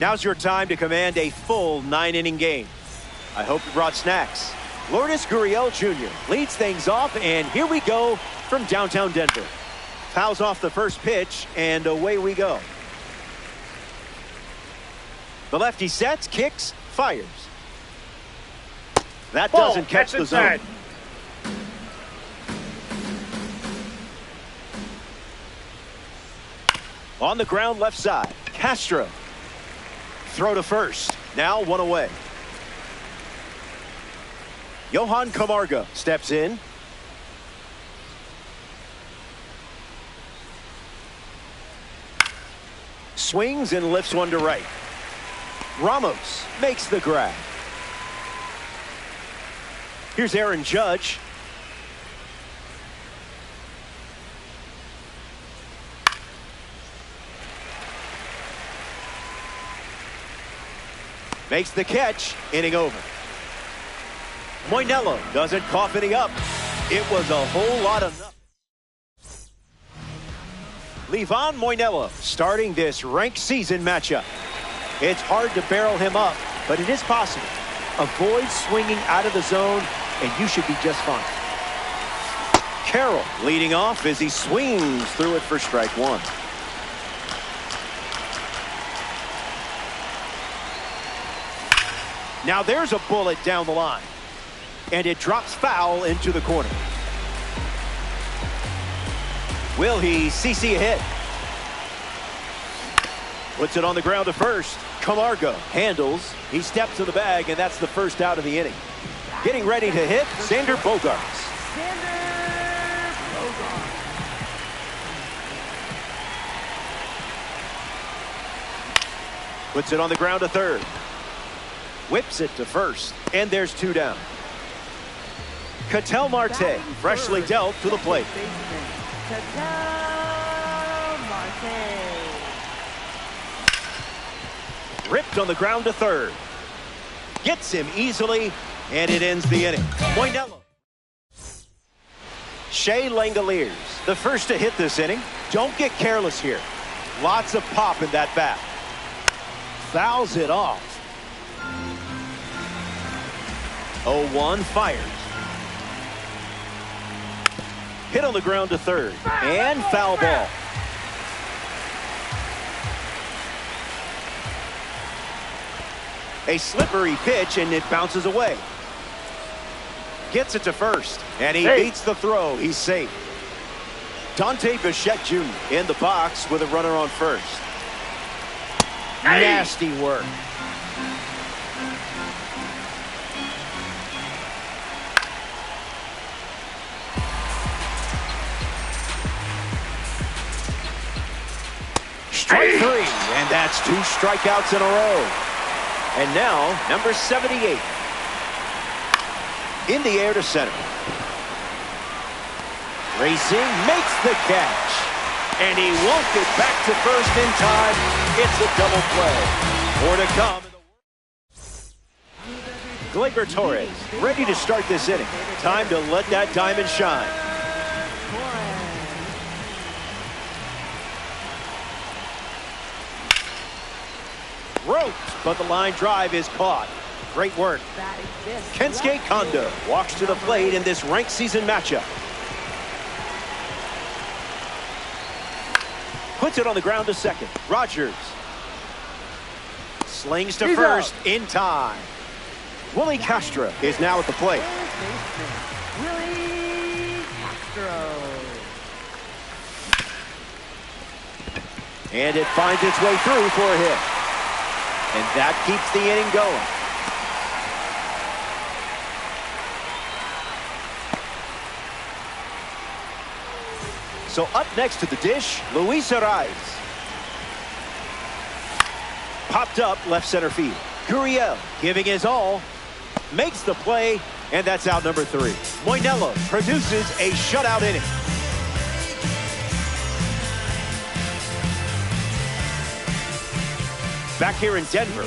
Now's your time to command a full 9-inning game. I hope you brought snacks. Lourdes Gurriel Jr. leads things off, and here we go from downtown Denver. Fouls off the first pitch, and away we go. The lefty sets, kicks, fires. That doesn't catch the zone. On the ground, left side, Castro. Throw to first. Now one away. Johan Camargo steps in. Swings and lifts one to right. Ramos makes the grab. Here's Aaron Judge. Makes the catch, inning over. Moinelo doesn't cough any up. It was a whole lot of nothing. Livan Moinelo starting this ranked season matchup. It's hard to barrel him up, but it is possible. Avoid swinging out of the zone, and you should be just fine. Carroll leading off as he swings through it for strike one. Now there's a bullet down the line. And it drops foul into the corner. Will he CC a hit? Puts it on the ground to first. Camargo handles. He steps to the bag, and that's the first out of the inning. Getting ready to hit, Xander Bogaerts. Puts it on the ground to third. Whips it to first, and there's two down. Ketel Marte freshly dealt to the plate. Ripped on the ground to third. Gets him easily, and it ends the inning. Moinelo. Shea Langoliers, the first to hit this inning. Don't get careless here. Lots of pop in that bat. Fouls it off. 0-1 fires. Hit on the ground to third. And foul ball. A slippery pitch, and it bounces away. Gets it to first. And he beats the throw. He's safe. Dante Bichette Jr. in the box with a runner on first. Nasty work. Strike three, and that's two strikeouts in a row. And now, number 78. In the air to center. Racing, makes the catch. And he won't get back to first in time. It's a double play. More to come. Gleyber Torres, ready to start this inning. Time to let that diamond shine. Roped, but the line drive is caught. Great work. Kensuke Kondo walks to the plate in this ranked season matchup. Puts it on the ground to second. Rogers slings to first in time. Willie Castro is now at the plate. Willie Castro. And it finds its way through for a hit. And that keeps the inning going. So up next to the dish, Luis Arraez. Popped up left center field. Gurriel giving his all. Makes the play, and that's out number 3. Moinelo produces a shutout inning. Back here in Denver,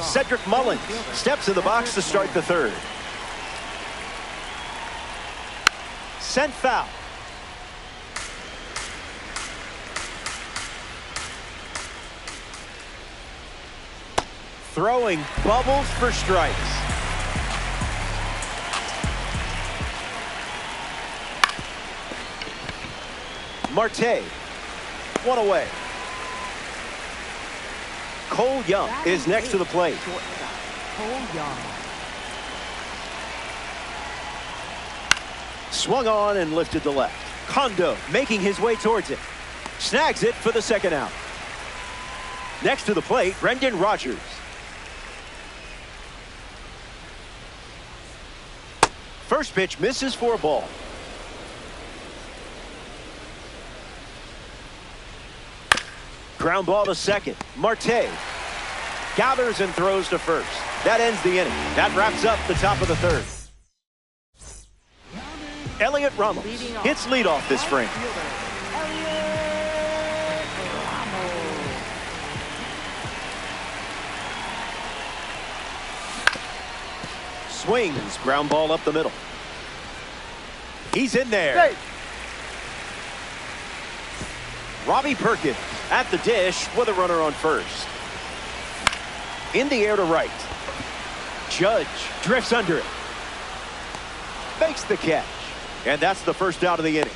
Cedric Mullins steps in the box to start the third. Sent foul. throwing bubbles for strikes. Marte, one away. Cole Young is next to the plate. Cole Young. Swung on and lifted to left. Kondo making his way towards it. Snags it for the second out. Next to the plate, Brendan Rodgers. First pitch misses for a ball. Ground ball to second. Marte gathers and throws to first. That ends the inning. That wraps up the top of the third. Elliot Ramos hits leadoff this frame. Swings, ground ball up the middle. He's in there. Robbie Perkins at the dish with a runner on first. In the air to right. Judge drifts under it. Makes the catch. And that's the first out of the inning.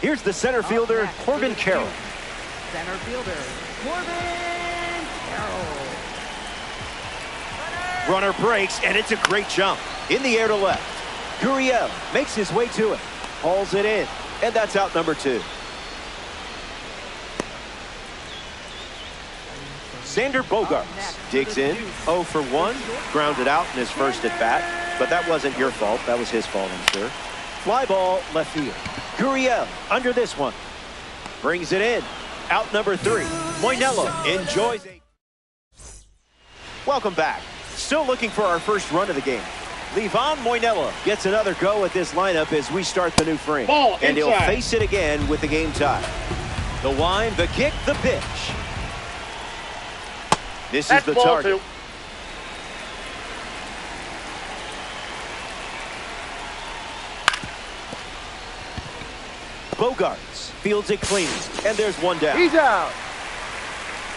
Here's the center fielder, Corbin Carroll. Center fielder, Corbin Carroll. Runner breaks, and it's a great jump. In the air to left. Gurriel makes his way to it. Hauls it in. And that's out number 2. Xander Bogaerts digs in, 0 for 1, grounded out in his first at bat, but that wasn't your fault. That was his fault, I'm sure. Fly ball left field. Gurriel under this one. Brings it in. Out number 3. Moinello enjoys a... Welcome back. Still looking for our first run of the game. Livan Moinello gets another go at this lineup as we start the new frame. And he'll face it again with the game tie. The wind, the kick, the pitch. This is the target. Bogaerts fields it clean, and there's one down. He's out.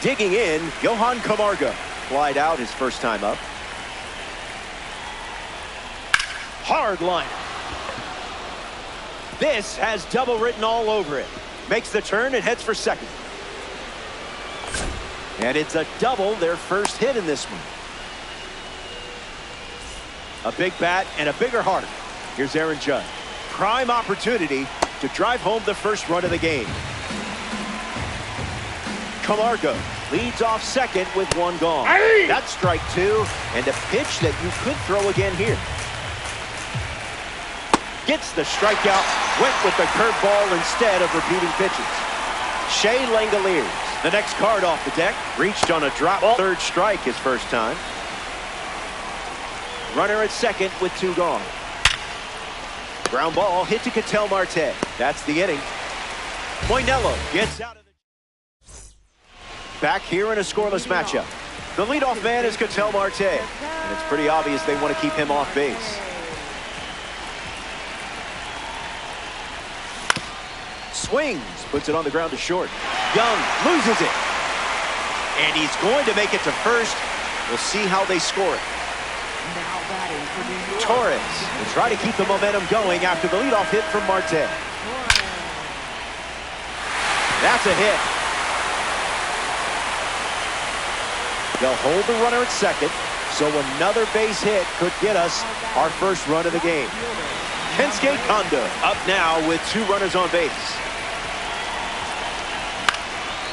Digging in, Johan Camargo. Flied out his first time up. Hard line. This has double written all over it. Makes the turn and heads for second. And it's a double, their first hit in this one. A big bat and a bigger heart. Here's Aaron Judge. Prime opportunity to drive home the first run of the game. Camargo leads off second with one gone. Hey! That's strike 2, and a pitch that you could throw again here. Gets the strikeout, went with the curveball instead of repeating pitches. Shea Langoliers, the next card off the deck, reached on a drop third strike his first time. Runner at second with 2 gone. Ground ball hit to Ketel Marte. That's the inning. Moinello gets out of the... Back here in a scoreless matchup. The leadoff man is Ketel Marte. And it's pretty obvious they want to keep him off base. Swings, puts it on the ground to short. Young loses it. And he's going to make it to first. We'll see how they score it. Now batting for New York. Torres will try to keep the momentum going after the leadoff hit from Marte. That's a hit. They'll hold the runner at second, so another base hit could get us our first run of the game. Kensuke Kondo up now with 2 runners on base.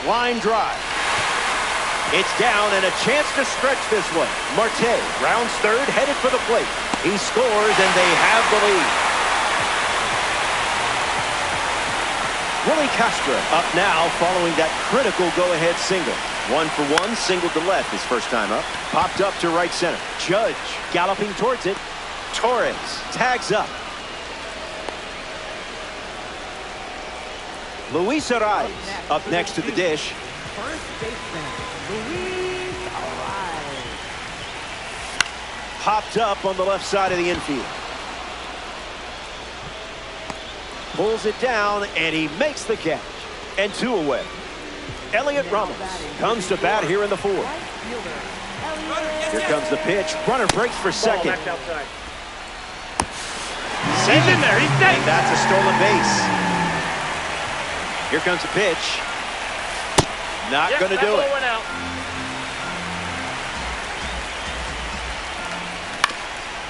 Line drive. It's down and a chance to stretch this one. Marte rounds third, headed for the plate. He scores and they have the lead. Willie Castro up now following that critical go-ahead single. 1 for 1, single to left his first time up. Popped up to right center. Judge galloping towards it. Torres tags up. Luis Arraez up next to the dish. First baseman, Luis Arraez. Popped up on the left side of the infield. Pulls it down, and he makes the catch. And 2 away. Elliot Ramos comes to bat here in the fourth. Right fielder, Elliot. Here comes the pitch. Runner breaks for second. Outside. He's in there. He's safe. And that's a stolen base. Here comes the pitch. Not going to do it. Went out.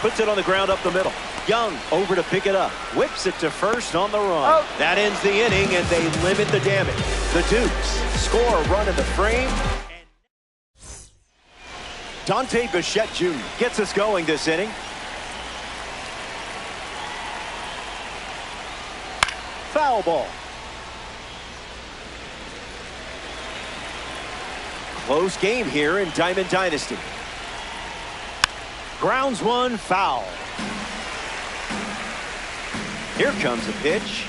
Puts it on the ground up the middle. Young over to pick it up. Whips it to first on the run. Out. That ends the inning, and they limit the damage. The Dukes score a run in the frame. Dante Bichette Jr. gets us going this inning. Foul ball. Close game here in Diamond Dynasty. Grounds one, foul. Here comes the pitch.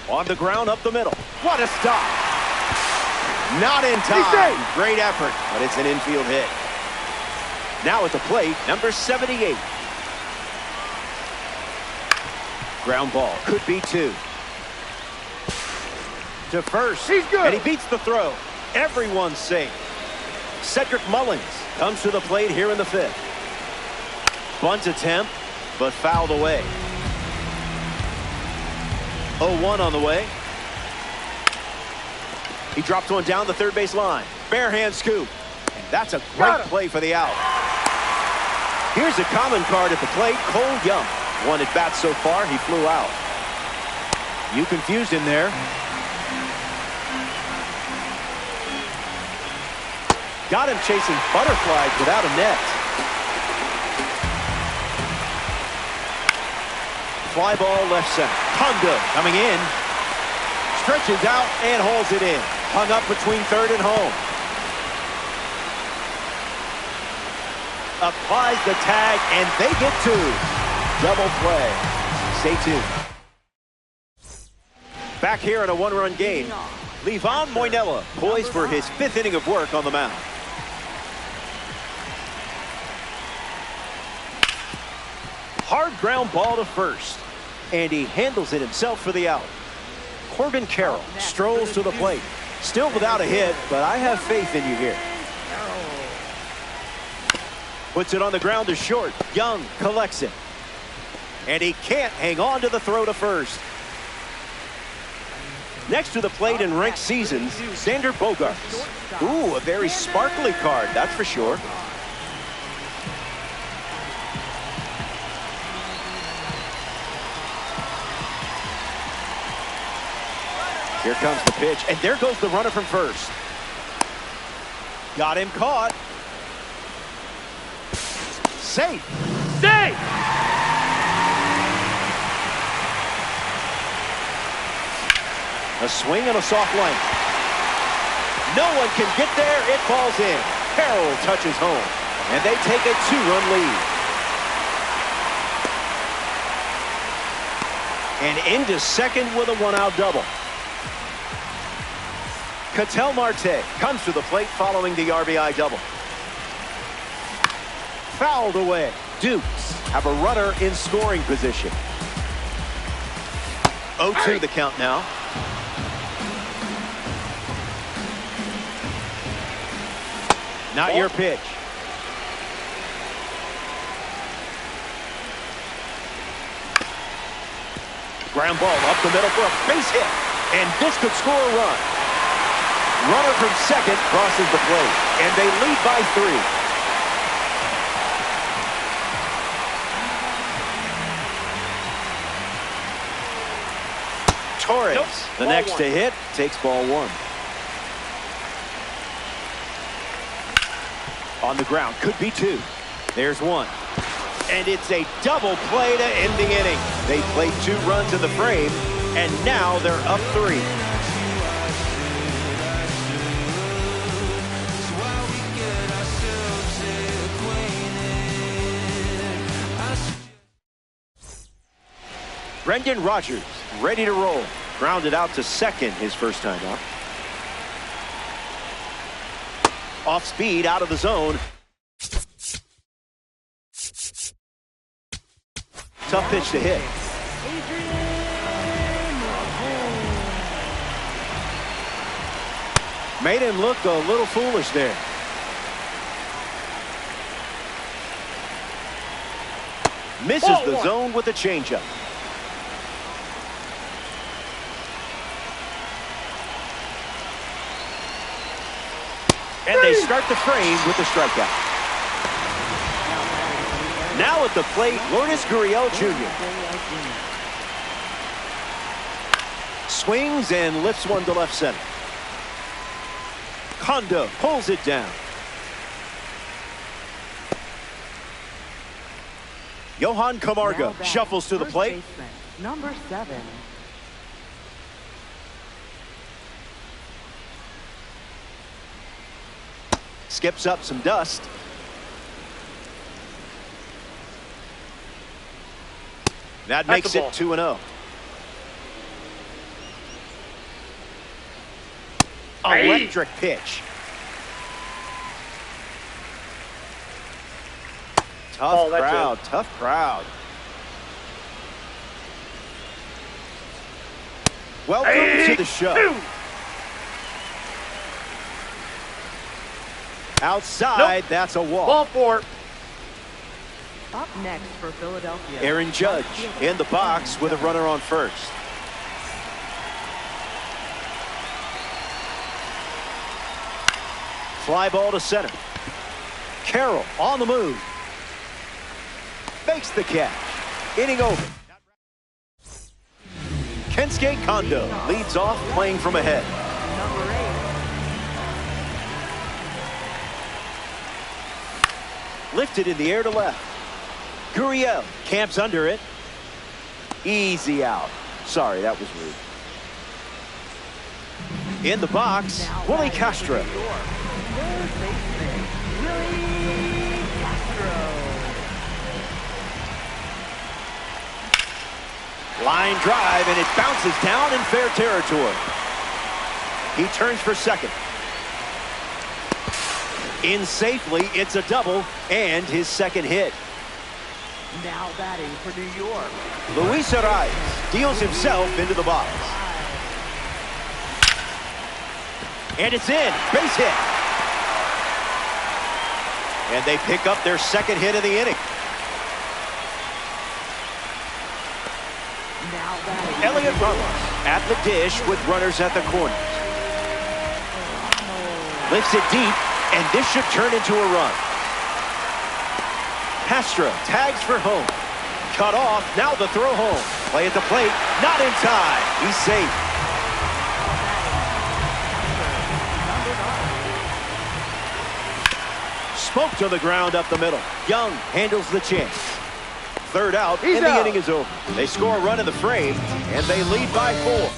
On the ground up the middle. What a stop. Not in time. Great effort, but it's an infield hit. Now at the plate, number 78. Ground ball, could be two. To first. He's good. And he beats the throw. Everyone's safe. Cedric Mullins comes to the plate here in the fifth. Bunt attempt, but fouled away. 0-1 on the way. He drops one down the third base line. Bare hand scoop. And that's a great play for the out. Here's a common card at the plate. Cole Young. One at bat so far. He flew out. You confused him there. Got him chasing butterflies without a net. Fly ball left center. Tondo coming in. Stretches out and holds it in. Hung up between third and home. Applies the tag and they get two. Double play. Stay tuned. Back here in a one-run game. Livan Moinella poised for his fifth inning of work on the mound. Hard ground ball to first. And he handles it himself for the out. Corbin Carroll strolls to the plate. Still without a hit, but I have faith in you here. Puts it on the ground to short. Young collects it. And he can't hang on to the throw to first. Next to the plate in ranked seasons, Xander Bogaerts. Ooh, a very sparkly card, that's for sure. Here comes the pitch, and there goes the runner from first. Got him caught. Safe. Safe. A swing and a soft length. No one can get there. It falls in. Carroll touches home, and they take a two-run lead. And into second with a one-out double. Ketel Marte comes to the plate following the RBI double. Fouled away. Dukes have a runner in scoring position. 0-2 the count now. Not your pitch. Ground ball up the middle for a base hit. And this could score a run. Runner from second crosses the plate. And they lead by 3. Torres, the next to hit, takes ball one. On the ground, could be two. There's one. And it's a double play to end the inning. They played 2 runs in the frame, and now they're up 3. Brendan Rodgers, ready to roll. Grounded out to second his first time up. Off speed, out of the zone. Tough pitch to hit. Made him look a little foolish there. Misses the zone with a changeup. And they start the frame with the strikeout. Now at the plate, Lourdes Gurriel Jr. Swings and lifts one to left center. Kondo pulls it down. Johan Camargo shuffles to the plate. Number 7. Skips up some dust. That makes it 2-0. Electric pitch. Tough crowd, tough crowd. Welcome to the show. Outside, that's a walk. Ball 4. Up next for Philadelphia, Aaron Judge in the box with a runner on first. Fly ball to center. Carroll on the move. Makes the catch. Inning over. Kensuke Kondo leads off playing from ahead. number 8. Lifted in the air to left. Gurriel camps under it. Easy out. Sorry, that was rude. In the box, Willie Castro. Third baseman, Willie Castro. Line drive, and it bounces down in fair territory. He turns for second. In safely, it's a double and his second hit. Now batting for New York, Luis Arraez deals himself into the box. And it's in. Base hit. And they pick up their second hit of the inning. now batting Elliot Ramos at the dish with runners at the corners. Lifts it deep, and this should turn into a run. Castro tags for home. Cut off, now the throw home. Play at the plate, not in time. He's safe. Smoke to the ground up the middle. Young handles the chance. Third out, and the inning is over. They score a run in the frame, and they lead by 4.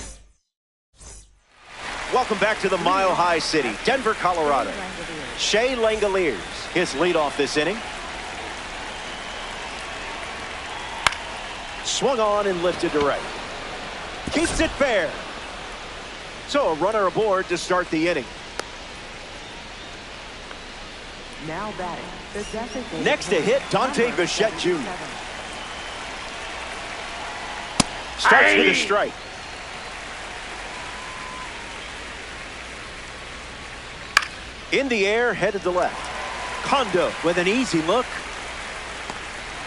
Welcome back to the Mile High City, Denver, Colorado. Shea Langoliers, his leadoff this inning. Swung on and lifted to right. Keeps it fair. So a runner aboard to start the inning. Now batting the designated Next to hit, Dante number Bichette Jr. 77. Starts with a strike. In the air, headed to left. Kondo with an easy look.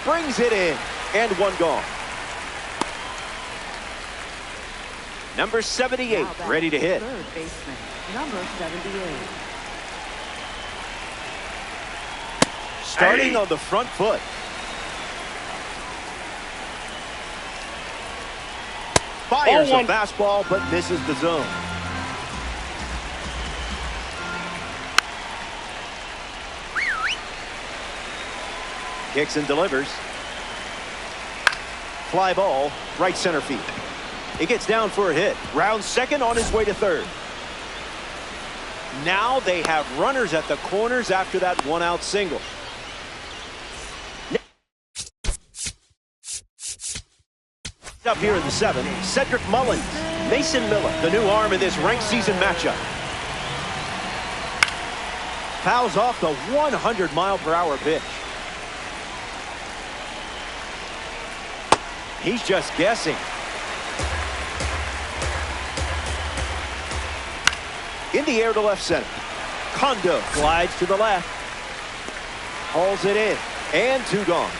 Brings it in, and one gone. Number 78, Now batting ready to hit. Third baseman, number 78. Starting on the front foot. Fires a fastball, but misses the zone. Kicks and delivers. Fly ball, right center field. It gets down for a hit. Round second on his way to third. Now they have runners at the corners after that one-out single. Up here in the 7th, Cedric Mullins. Mason Miller, the new arm in this ranked season matchup. Fouls off the 100-mile-per-hour pitch. He's just guessing. In the air to left center. Kondo glides to the left. Hauls it in. And 2 gone.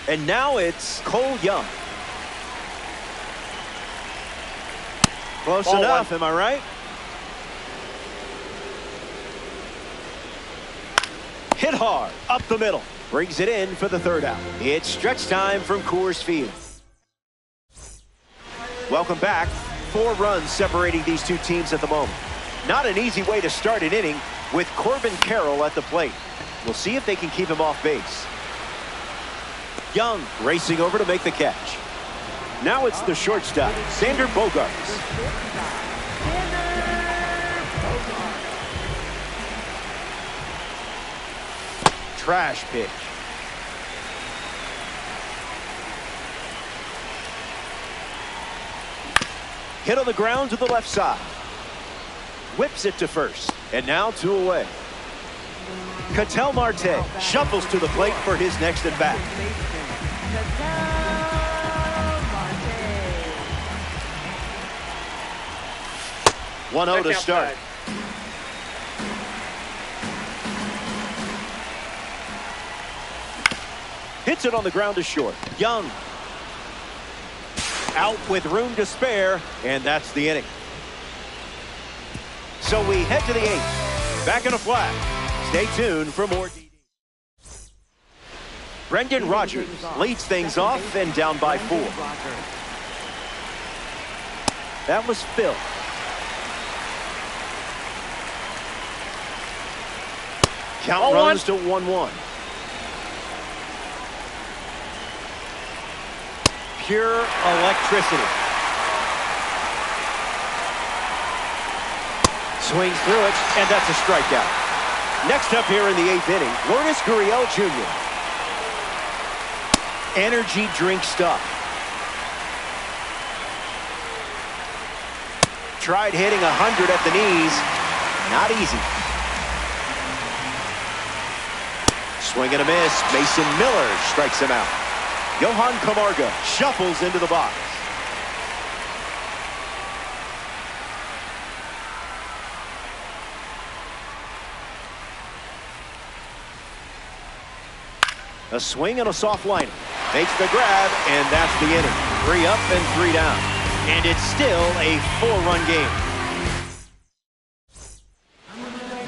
And now it's Cole Young. Close enough, am I right? Hit hard, up the middle. Brings it in for the 3rd out. It's stretch time from Coors Field. Welcome back. 4 runs separating these two teams at the moment. Not an easy way to start an inning with Corbin Carroll at the plate. We'll see if they can keep him off base. Young racing over to make the catch. Now it's the shortstop, Xander Bogaerts. Trash pitch. Hit on the ground to the left side. Whips it to first. And now 2 away. Ketel Marte shuffles to the plate for his next at bat. 1-0 to start. Hits it on the ground to short. Young. Out with room to spare, and that's the inning. So we head to the 8th. Back in a flat. Stay tuned for more. Brendan Rodgers leads things off and down by 4. That was Phil. Count runs to 1-1. Pure electricity. Swings through it, and that's a strikeout. Next up here in the 8th inning, Lourdes Gurriel Jr. Energy drink stuff. Tried hitting 100 at the knees. Not easy. Swing and a miss. Mason Miller strikes him out. Johan Camargo shuffles into the box. A swing and a soft liner. Makes the grab, and that's the inning. 3 up and 3 down. And it's still a 4-run game.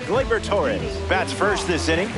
Gleyber Torres bats first this inning.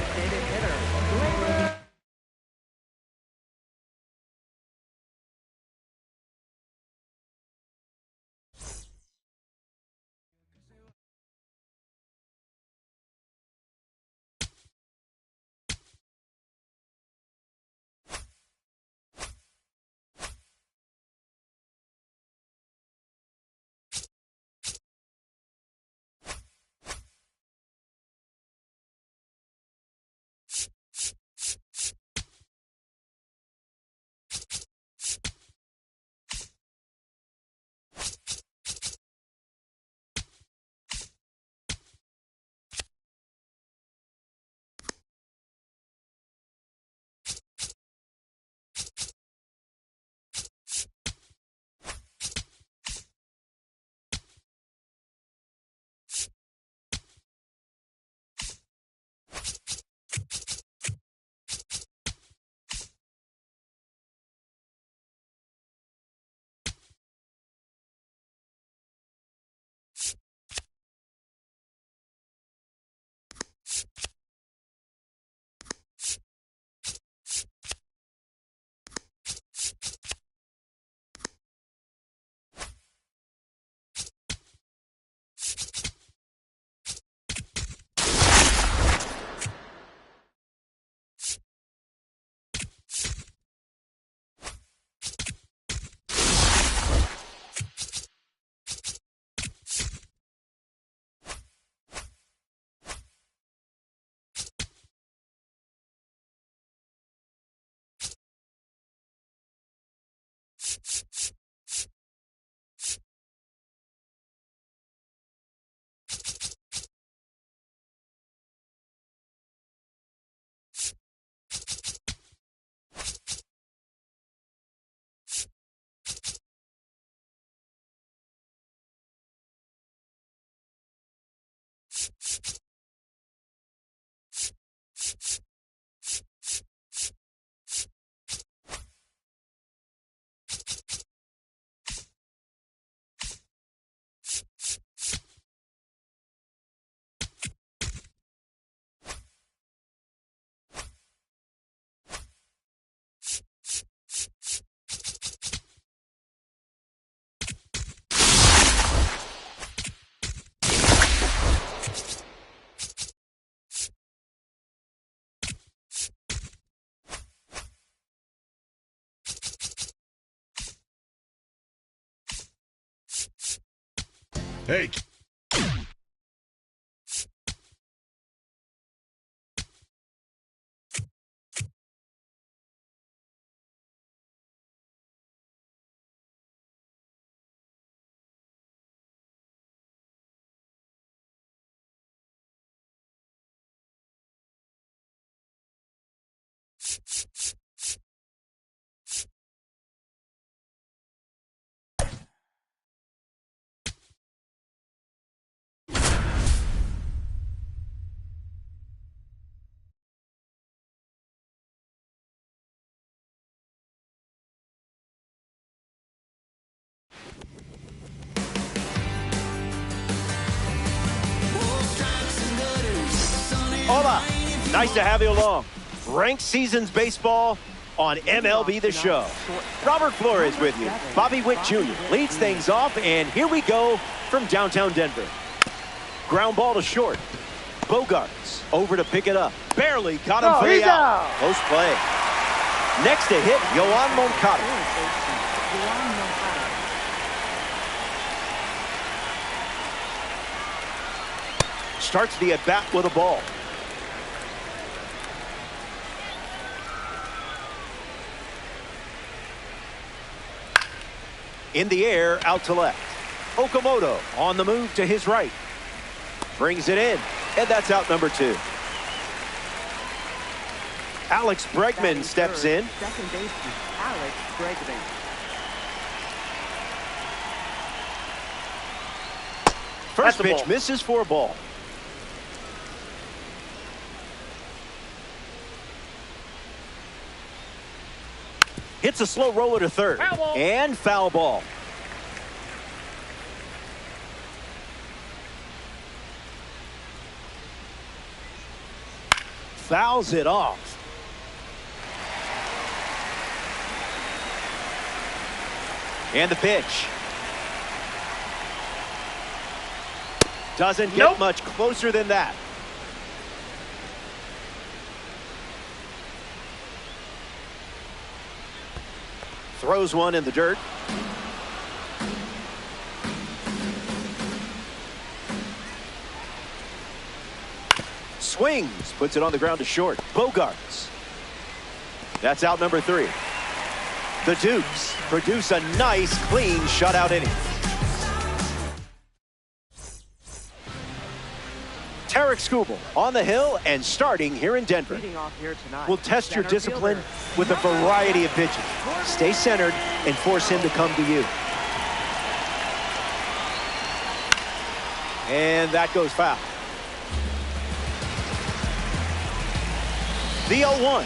Hey. Hola, nice to have you along. Ranked Seasons Baseball on MLB The Show. Robert Flores with you. Bobby Witt Jr. leads things off, and here we go from downtown Denver. Ground ball to short. Bogarts over to pick it up. Barely got him for the out. Close play. Next to hit, Yoan Moncada. Starts the at-bat with a ball. In the air, out to left. Okamoto on the move to his right. Brings it in, and that's out number 2. Alex Bregman steps in. Second baseman, Alex Bregman. First pitch misses for a ball. Hits a slow roller to third. And foul ball. Fouls it off. And the pitch. Doesn't get much closer than that. Throws one in the dirt. Swings, puts it on the ground to short. Bogarts. That's out number 3. The Dukes produce a nice, clean shutout inning. Tarik Skubal on the hill and starting here in Denver. Leading off here tonight, Will test your center discipline fielder. with a variety of pitches. Stay centered and force him to come to you. And that goes foul. The 0-1.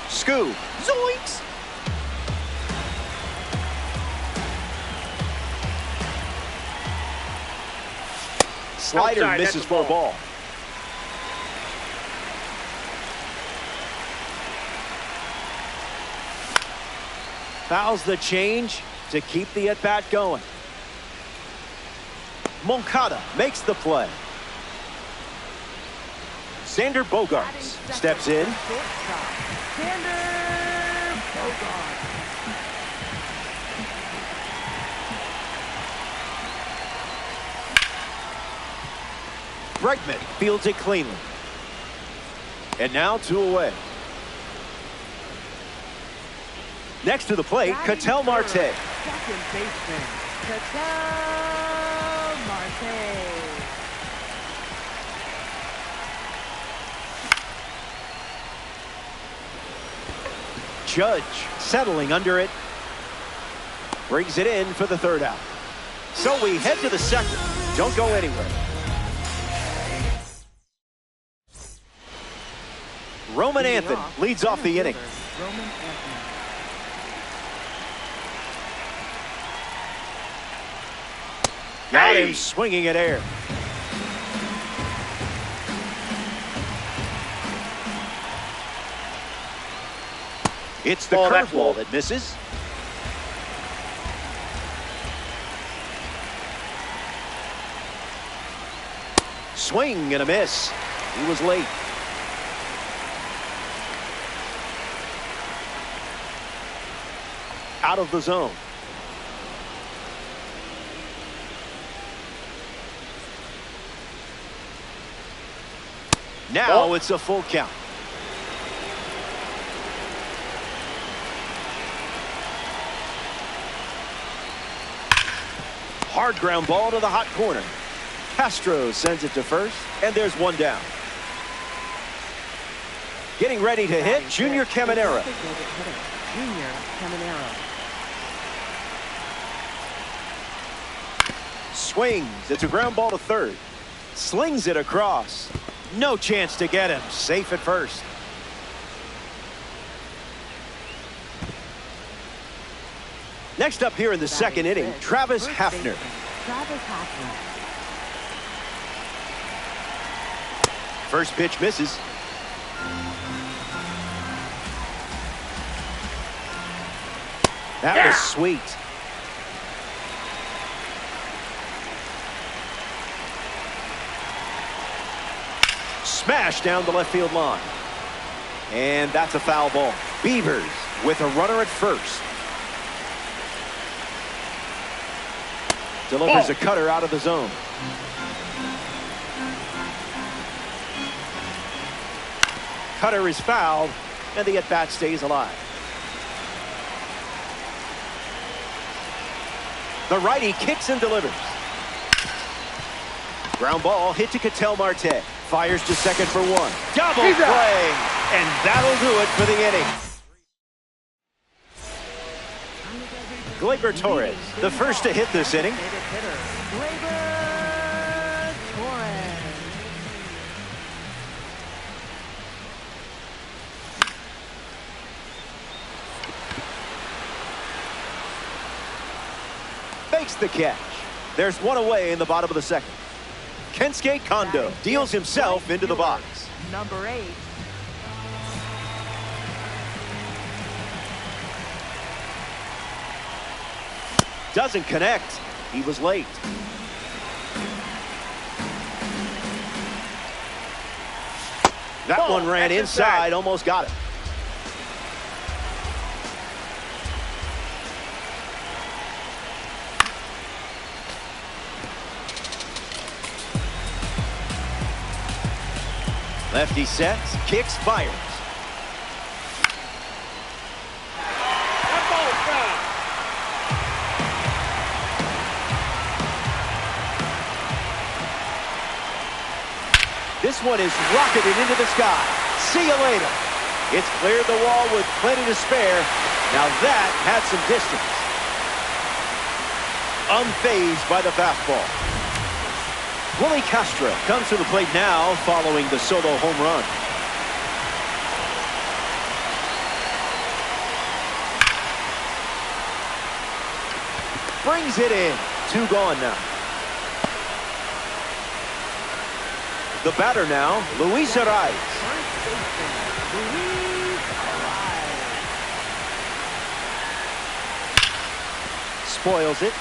Scoo. Zoinks. Slider Outside, misses for a ball. Fouls the change to keep the at-bat going. Moncada makes the play. Xander Bogaerts steps in. Xander Bogaerts. Bregman fields it cleanly. And now 2 away. Next to the plate, Ketel Marte. Second baseman, Ketel Marte. Judge settling under it. Brings it in for the 3rd out. So we head to the 2nd. Don't go anywhere. Roman Anthony leads off the inning. Roman Anthony. Got him swinging at air. It's the curveball that misses. Swing and a miss. He was late. Out of the zone. Now it's a full count. Hard ground ball to the hot corner. Castro sends it to first, and there's one down. Getting ready to hit, Junior Caminero. Junior Caminero. Swings. It's a ground ball to third. Slings it across. No chance to get him. Safe at first. Next up here in the second inning, Travis Hafner. Travis Hafner. First pitch misses. That was sweet. Smash down the left field line. And that's a foul ball. Beavers with a runner at first. Delivers a cutter out of the zone. Cutter is fouled, and the at-bat stays alive. The righty kicks and delivers. Ground ball hit to Ketel Marte. Fires to second for one. Double play, and that'll do it for the inning. Gleyber Torres, the first to hit this inning. Gleyber Torres. Fakes the catch. There's one away in the bottom of the second. Kensuke Kondo deals himself into the box. Number 8. Doesn't connect. He was late. That one ran inside, almost got it. Lefty sets, kicks, fires. This one is rocketed into the sky. See you later. It's cleared the wall with plenty to spare. Now that had some distance. Unfazed by the fastball. Willie Castro comes to the plate now following the solo home run. Brings it in. 2 gone now. The batter now, Luis Arraez. Spoils it.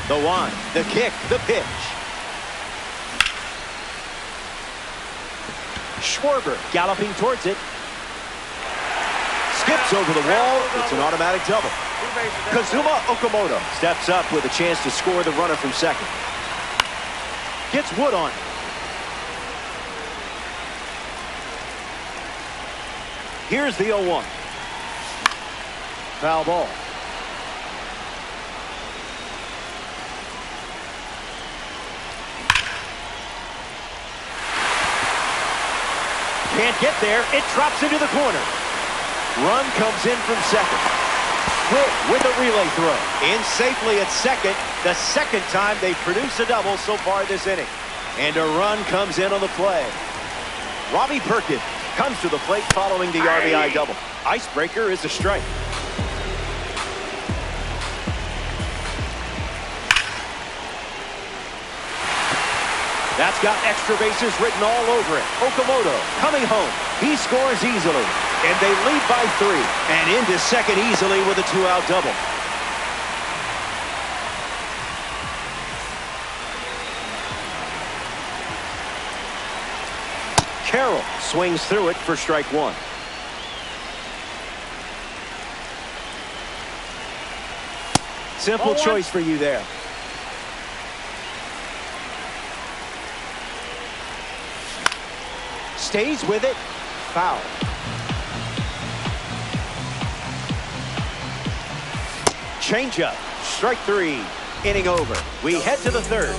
The one, the kick, the pitch. Schwarber galloping towards it. Skips over the wall. It's an automatic double. Kazuma Okamoto steps up with a chance to score the runner from second. Gets Wood on. Here's the 0-1. Foul ball. Can't get there. It drops into the corner. Run comes in from second. Quick with a relay throw. In safely at second. The second time they produce a double so far this inning. And a run comes in on the play. Robbie Perkins comes to the plate following the RBI double. Icebreaker is a strike. That's got extra bases written all over it. Okamoto coming home. He scores easily. And they lead by 3. And into second easily with a 2-out double. Carroll swings through it for strike 1. Simple choice for you there. Stays with it. Foul. Changeup. Strike three. Inning over. We head to the third.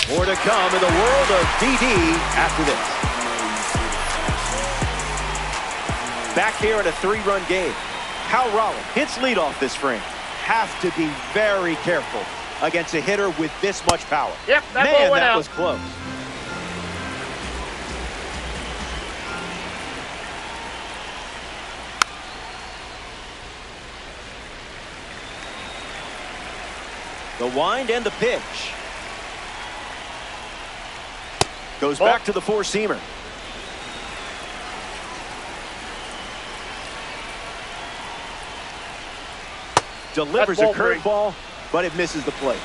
More to come in the world of DD after this. Back here in a 3-run game. Cal Raleigh hits leadoff this frame. Have to be very careful against a hitter with this much power. Yep, that Man, ball went that out. was close. The wind and the pitch. Goes back to the four-seamer. Delivers a curveball, but it misses the plate.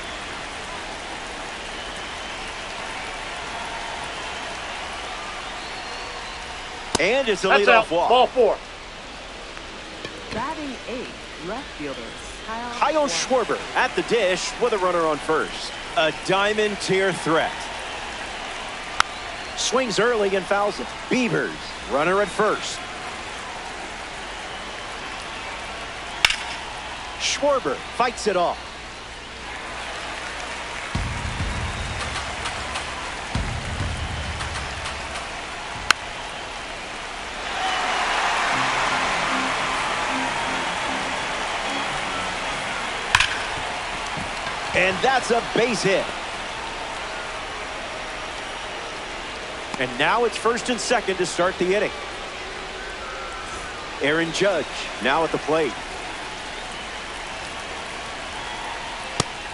And it's a leadoff walk. Ball four. Batting eighth, left fielder Kyle Schwarber at the dish with a runner on first. A diamond tier threat. Swings early and fouls it. Beavers, runner at first. Schwarber fights it off. And that's a base hit. And now it's first and second to start the inning. Aaron Judge now at the plate.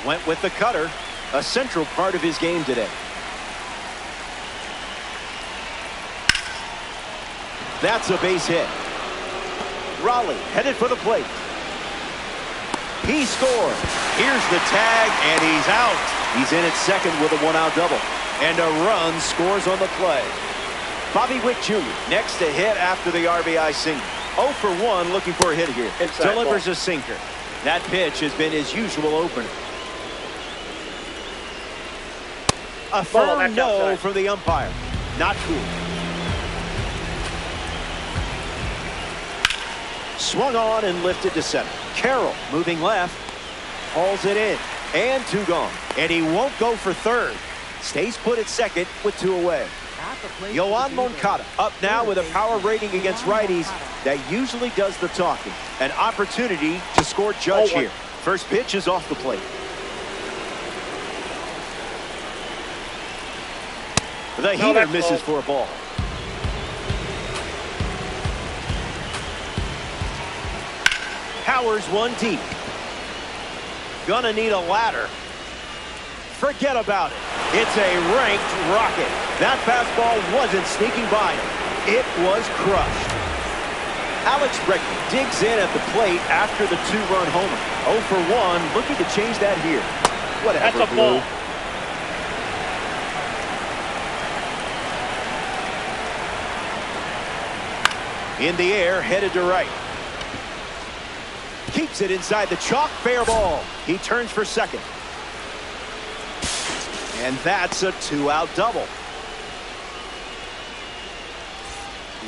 Went with the cutter, a central part of his game today. That's a base hit. Raleigh headed for the plate. He scores. Here's the tag, and he's out. He's in at second with a one-out double. And a run scores on the play. Bobby Witt Jr. next to hit after the RBI single. 0 for 1 looking for a hit here. Delivers a sinker. That pitch has been his usual opener. A firm no from the umpire. Not cool. Swung on and lifted to center. Carroll moving left. Hauls it in. And 2 gone. And he won't go for third. Stays put at second with 2 away. Yoan Moncada up now with a power rating against righties that usually does the talking. An opportunity to score Judge here. First pitch is off the plate. The heater misses for a ball. Powers one deep. Gonna need a ladder. Forget about it. It's a ranked rocket. That fastball wasn't sneaking by him. It was crushed. Alex Bregman digs in at the plate after the 2-run homer. 0 for 1, looking to change that here. Whatever, that's a ball. In the air, headed to right. Keeps it inside the chalk, fair ball. He turns for second. And that's a 2-out double.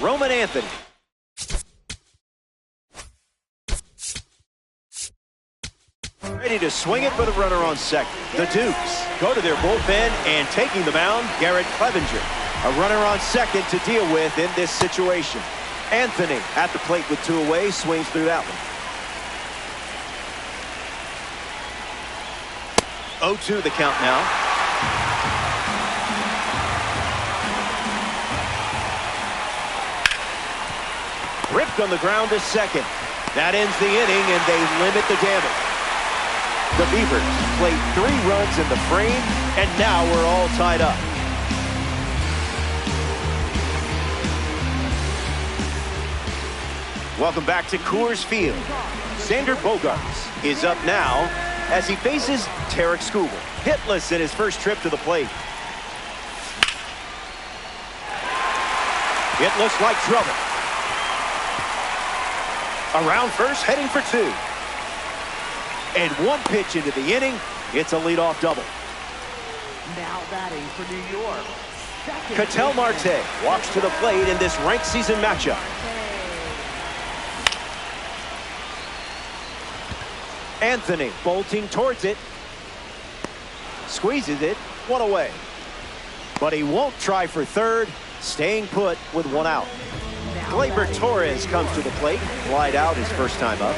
Roman Anthony. Ready to swing it for the runner on second. The Dukes go to their bullpen, and taking the mound, Garrett Clevenger. A runner on second to deal with in this situation. Anthony at the plate with 2 away, swings through that one. 0-2 the count now. Ripped on the ground to second. That ends the inning, and they limit the damage. The Beavers played 3 runs in the frame, and now we're all tied up. Welcome back to Coors Field. Xander Bogaerts is up now as he faces Tarik Skubal, hitless in his first trip to the plate. It looks like trouble. Around first, heading for 2. And 1 pitch into the inning, it's a leadoff double. Now batting for New York, Ketel Marte walks to the plate in this ranked season matchup. Anthony bolting towards it. Squeezes it, one away. But he won't try for third, staying put with one out. Gleyber Torres comes to the plate, flied out his first time up.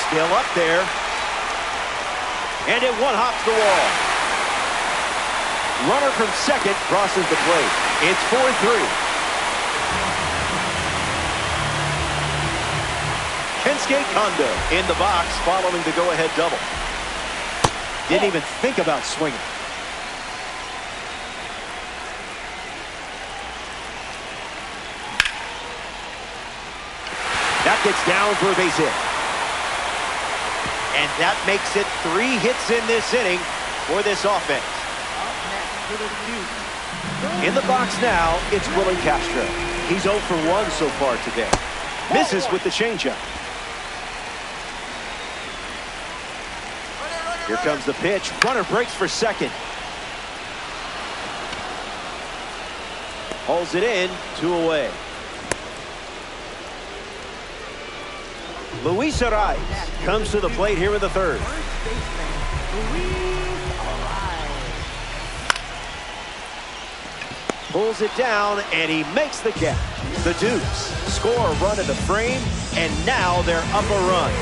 Still up there. And it one-hops the wall. Runner from second crosses the plate. It's 4-3. Kensuke Kondo in the box following the go-ahead double. Didn't even think about swinging. That gets down for a base hit. And that makes it 3 hits in this inning for this offense. In the box now, it's Willie Castro. He's 0 for 1 so far today. Misses with the changeup. Here comes the pitch. Runner breaks for second. Holds it in, 2 away. Luis Arraez comes to the plate here in the third. Pulls it down, and he makes the catch. The Dukes score a run in the frame, and now they're up a run.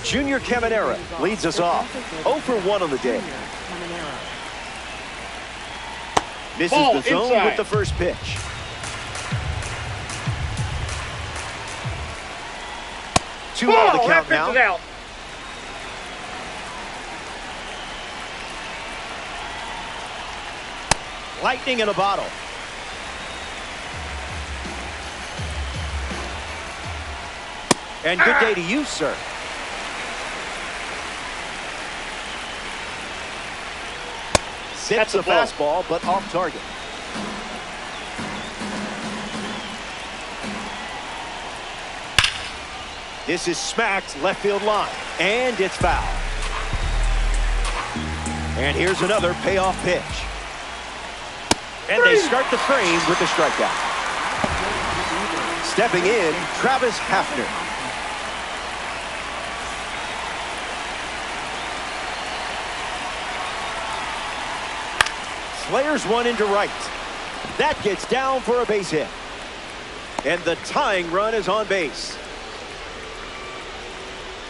Junior Caminero leads us off. 0 for 1 on the day. Misses the zone with the first pitch. Two out of the count now. Lightning in a bottle. And good day to you, sir. Sits the fastball, but off target. This is smacked left field line, and it's foul. And here's another payoff pitch. And they start the frame with the strikeout. Stepping in, Travis Hafner. Slayers one into right. That gets down for a base hit. And the tying run is on base.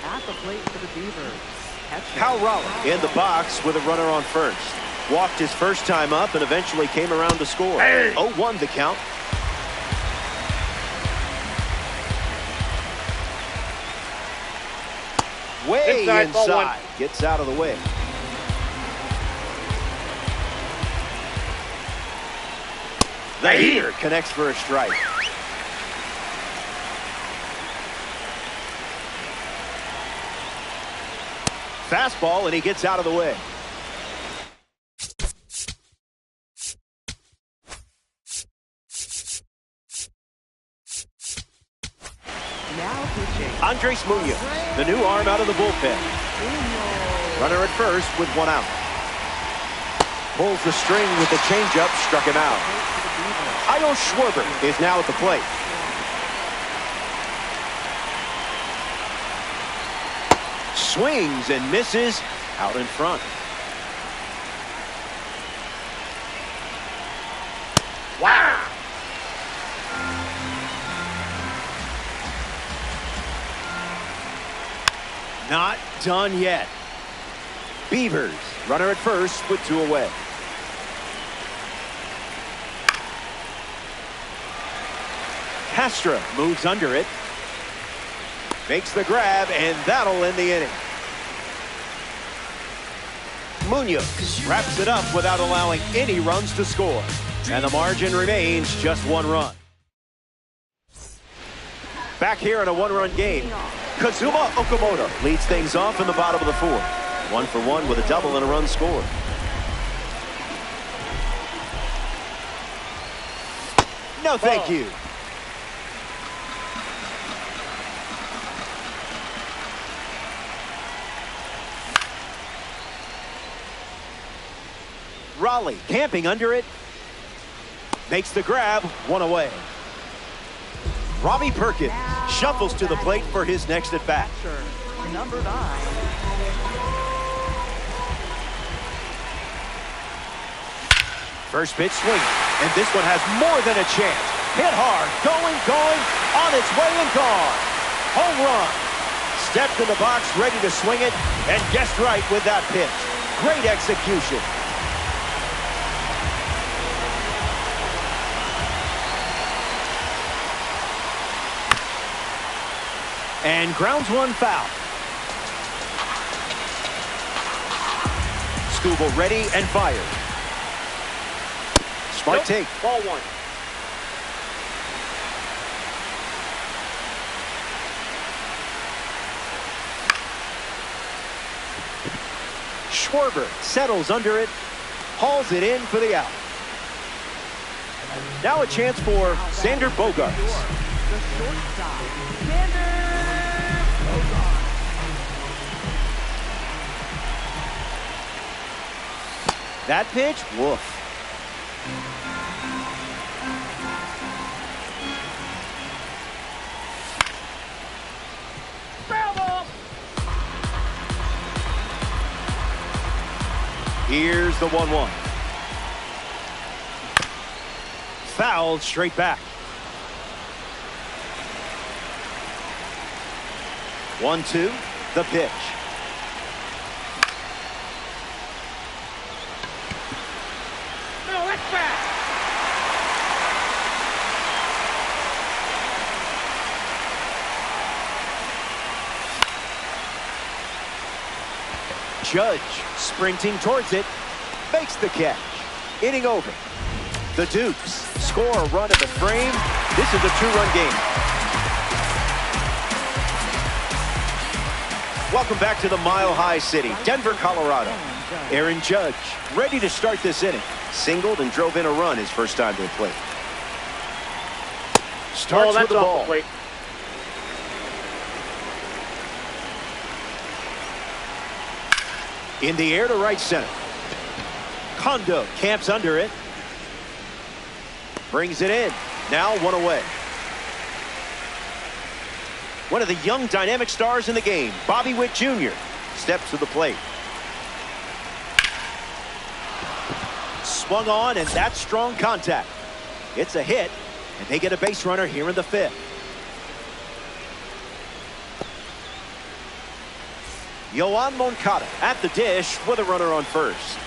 At the plate for the Beavers. Cal Raleigh in the box with a runner on first. Walked his first time up and eventually came around to score. 0-1 the count. Way inside. Gets out of the way. The heater connects for a strike. Fastball, and he gets out of the way. Now pitching. Andres Munoz, the new arm out of the bullpen. Runner at first with one out. Pulls the string with the changeup, struck him out. Kyle Schwarber is now at the plate. Swings and misses out in front. Wow! Not done yet. Beavers, runner at first with 2 away. Castro moves under it. Makes the grab, and that'll end the inning. Munoz wraps it up without allowing any runs to score. And the margin remains just 1 run. Back here in a 1-run game, Kazuma Okamoto leads things off in the bottom of the 4th. 1 for 1 with a double and a run scored. No, thank you. Raleigh camping under it. Makes the grab, one away. Robbie Perkins shuffles to the plate for his next at bat. Number 9. First pitch swing, and this one has more than a chance. Hit hard, going, on its way and gone. Home run. Stepped in the box, ready to swing it, and guessed right with that pitch. Great execution. And grounds one foul. Skubal ready and fired. Smart take. Ball 1. Schwarber settles under it, hauls it in for the out. Now a chance for Xander Bogaerts. The shortstop, Xander Bogaerts. That pitch, woof. Here's the 1-1. Fouled straight back. 1-2, the pitch. No, that's back. Judge sprinting towards it, makes the catch. Inning over. The Dukes score a run at the frame. This is a 2-run game. Welcome back to the Mile High City, Denver, Colorado. Aaron Judge ready to start this inning. Singled and drove in a run his first time to the plate. Starts with the ball. In the air to right center. Kondo camps under it. Brings it in. Now one away. One of the young dynamic stars in the game, Bobby Witt Jr., steps to the plate. Swung on, and that's strong contact. It's a hit, and they get a base runner here in the 5th. Yoan Moncada at the dish with a runner on first.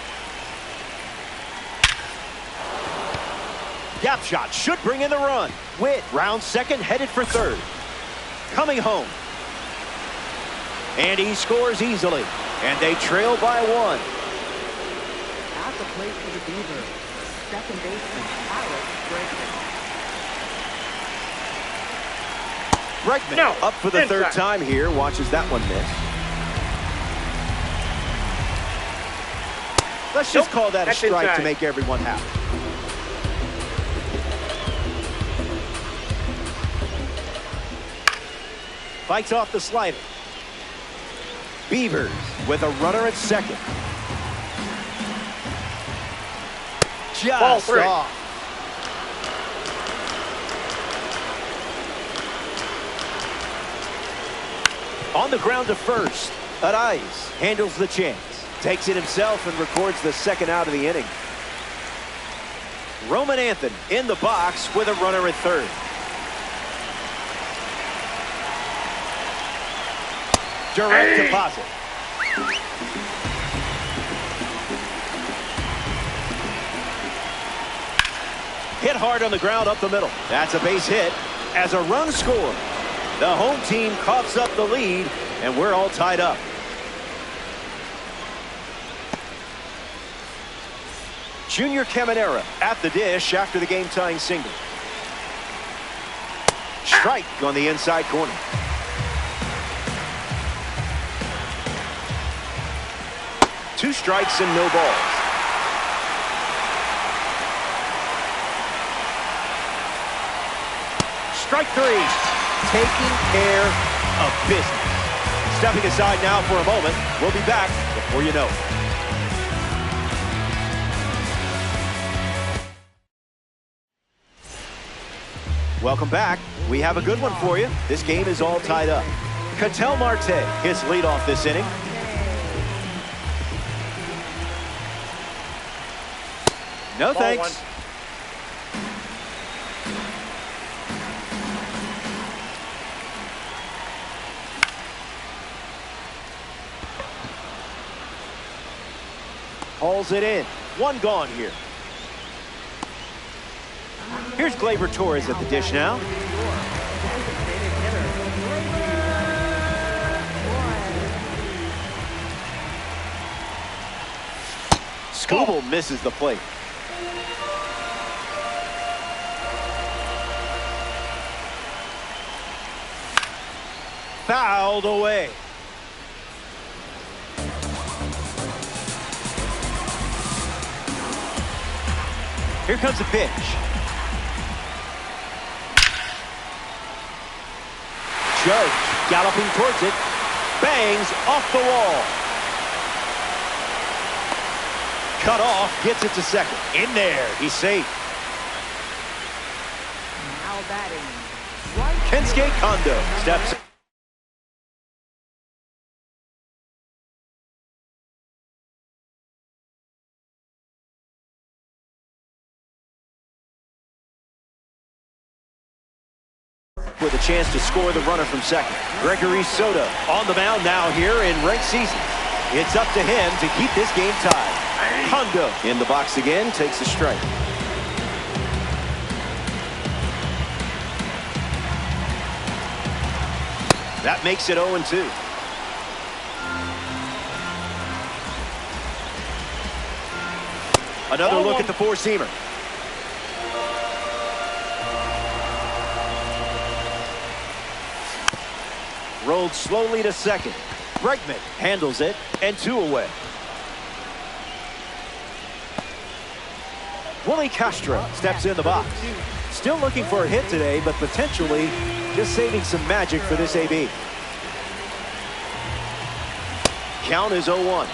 Gap shot should bring in the run. Witt rounds second, headed for third. Coming home. And he scores easily. And they trail by 1. At the plate for the Beavers, second baseman Alex Bregman. Bregman up for the third time here. Watches that one miss. Let's just call that a strike to make everyone happy. Fights off the slider. Beavers with a runner at second. Just off. On the ground to first. Arraez handles the chance. Takes it himself and records the second out of the inning. Roman Anthony in the box with a runner at third. Direct deposit. Hit hard on the ground up the middle. That's a base hit as a run scored. The home team coughs up the lead, and we're all tied up. Junior Caminera at the dish after the game-tying single. Strike on the inside corner. Two strikes and no balls. Strike 3. Taking care of business. Stepping aside now for a moment. We'll be back before you know it. Welcome back. We have a good one for you. This game is all tied up. Ketel Marte hits leadoff this inning. No thanks. Hauls it in. One gone here. Here's Gleyber Torres at the dish now. Skubal misses the plate. Fouled away. Here comes a pitch. Judge galloping towards it. Bangs off the wall. Cut off, gets it to second. In there, he's safe. Now batting. Kensuke Kondo steps. With a chance to score the runner from second. Gregory Soto on the mound now here in ranked season. It's up to him to keep this game tied. Kondo in the box again, takes a strike. That makes it 0-2. Another look at the four-seamer. Rolled slowly to second. Bregman handles it, and 2 away. Willie Castro steps in the box. Still looking for a hit today, but potentially just saving some magic for this AB. Count is 0-1.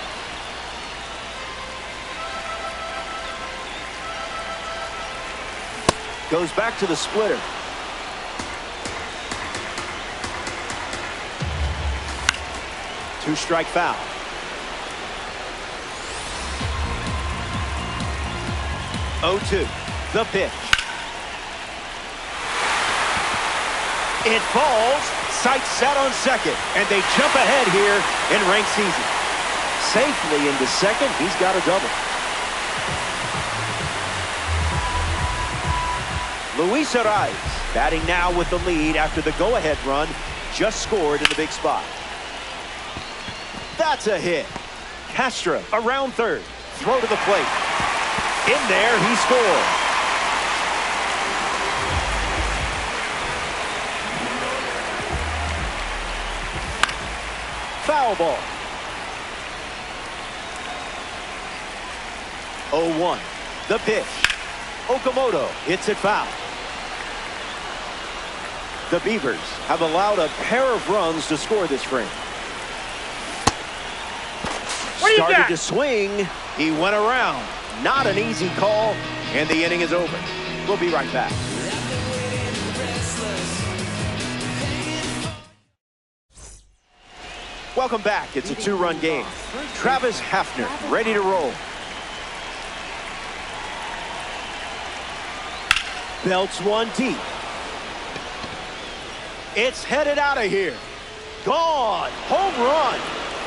Goes back to the splitter. Two-strike foul. The pitch. It falls. Sights set on second, and they jump ahead here in ranked season. Safely into second. He's got a double. Luis Arraez batting now with the lead after the go-ahead run just scored in the big spot. That's a hit. Castro around third. Throw to the plate. In there, he scores. Foul ball. 0-1. The pitch. Okamoto hits it foul. The Beavers have allowed a pair of runs to score this frame. Started to swing. He went around. Not an easy call, and the inning is over. We'll be right back. Welcome back. It's a two-run game. Travis Hafner ready to roll. Belts one deep. It's headed out of here. Gone. Home run.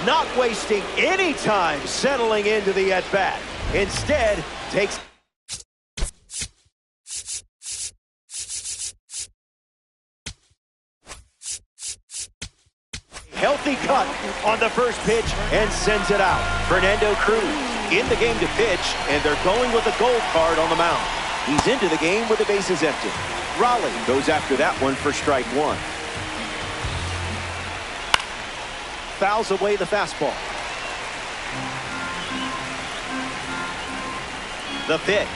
Not wasting any time settling into the at-bat. Instead, takes... healthy cut on the first pitch and sends it out. Fernando Cruz in the game to pitch, and they're going with a gold card on the mound. He's into the game with the bases empty. Raleigh goes after that one for strike one. Fouls away the fastball. The pitch.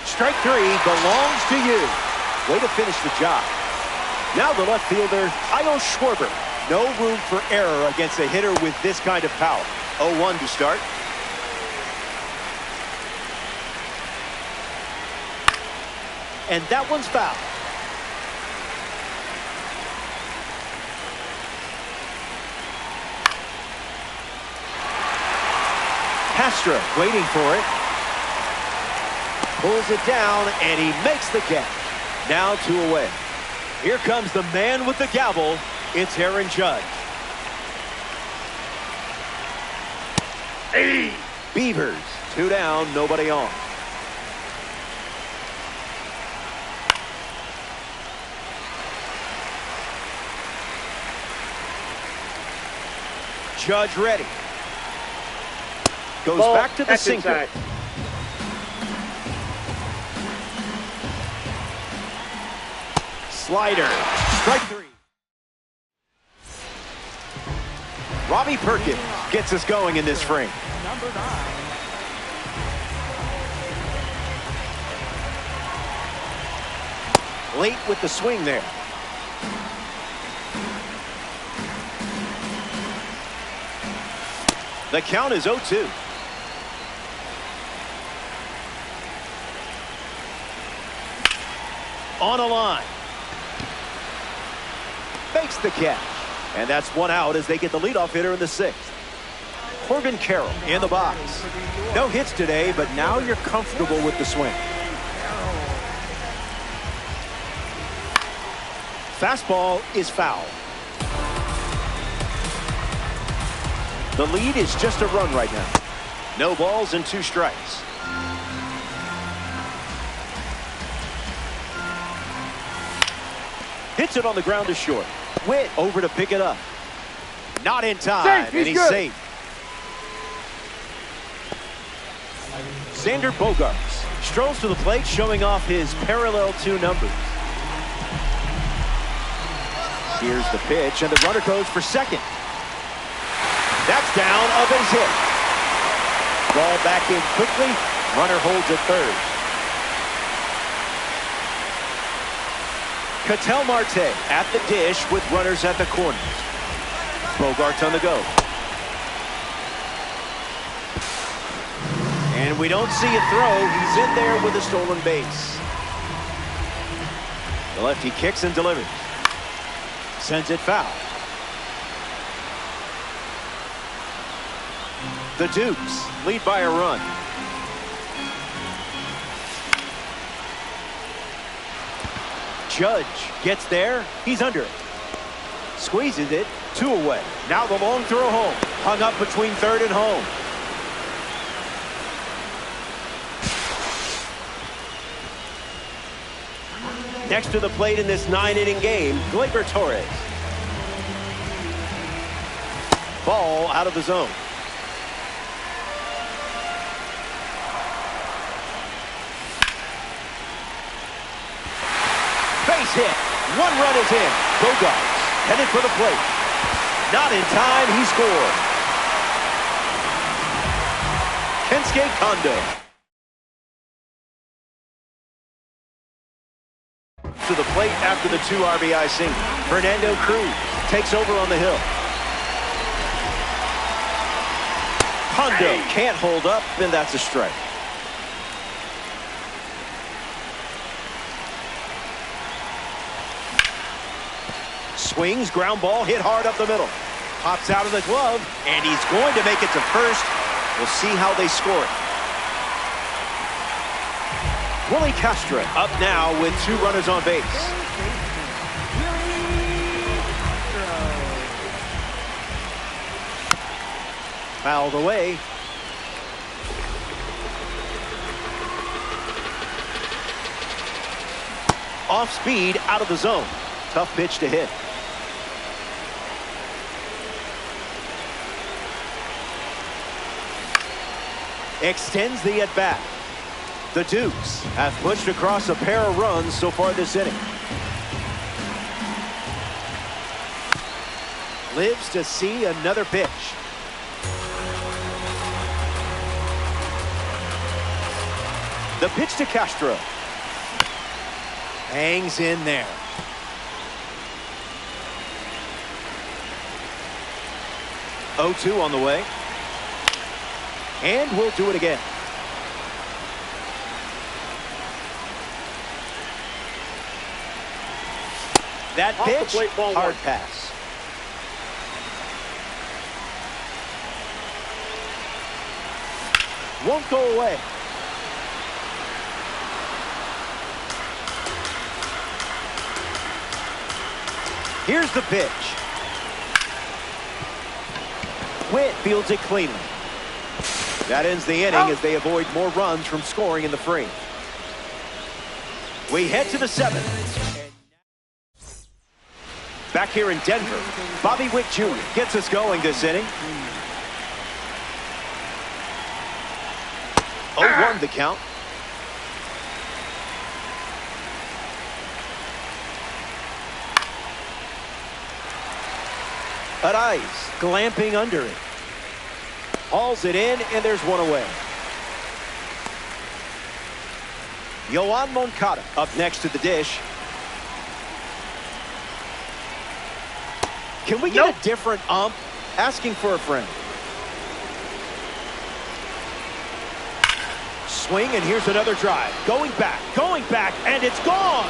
Strike three belongs to you. Way to finish the job. Now the left fielder, Kyle Schwarber. No room for error against a hitter with this kind of power. 0-1 to start. and that one's foul. Castro waiting for it. Pulls it down, and he makes the catch. Now 2 away. Here comes the man with the gavel. It's Aaron Judge. Beavers, 2 down, nobody on. Judge ready. Goes Ball, back to the sinker. inside. Slider. Strike 3. Robbie Perkins gets us going in this frame. Number 9. Late with the swing there. The count is 0-2. On a line. Makes the catch. And that's 1 out as they get the leadoff hitter in the 6th. Corbin Carroll in the box. No hits today, but now you're comfortable with the swing. Fastball is foul. The lead is just a run right now. No balls and 2 strikes. Hits it on the ground to short. Witt over to pick it up. Not in time, Safe, and he's good. safe. Xander Bogaerts strolls to the plate, showing off his parallel 2 numbers. Here's the pitch, and the runner goes for second. That's down, a base hit. Ball back in quickly. Runner holds at third. Ketel Marte at the dish with runners at the corners. Bogaerts on the go. And we don't see a throw. He's in there with a stolen base. The lefty kicks and delivers. Sends it foul. The Dukes lead by a run. Judge gets there. He's under it. Squeezes it. 2 away. Now the long throw home. Hung up between third and home. Next to the plate in this 9-inning game, Gleyber Torres. Ball out of the zone. Base hit. 1 run is in. Bogaerts headed for the plate. Not in time. He scored. Kensuke Kondo. To the plate after the 2 RBI single. Fernando Cruz takes over on the hill. Kondo can't hold up, and that's a strike. Swings, ground ball, hit hard up the middle. Pops out of the glove, and he's going to make it to first. We'll see how they score it. Willie Castro up now with 2 runners on base. Fouled away. Off speed, out of the zone. Tough pitch to hit. Extends the at-bat. The Dukes have pushed across a pair of runs so far this inning. Lives to see another pitch. The pitch to Castro. Hangs in there. Oh-2 on the way. And we'll do it again. That Off the pitch, plate, ball hard one. pass. Won't go away. Here's the pitch. Witt fields it cleanly. That ends the inning as they avoid more runs from scoring in the frame. We head to the seventh. Back here in Denver, Bobby Witt Jr. gets us going this inning. 0-1 the count. Arraez glamping under it. Hauls it in, and there's one away. Yoan Moncada up next to the dish. Can we get a different ump? Asking for a friend. Swing, and here's another drive. Going back, and it's gone.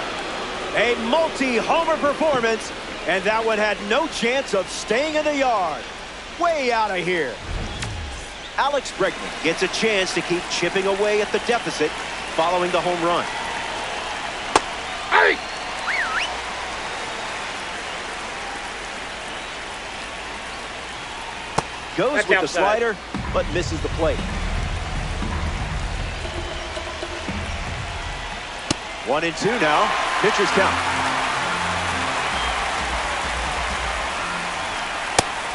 A multi-homer performance, and that one had no chance of staying in the yard. Way out of here. Alex Bregman gets a chance to keep chipping away at the deficit following the home run. Hey! Goes That's with outside. the slider, but misses the plate. 1-2 now. Pitcher's count.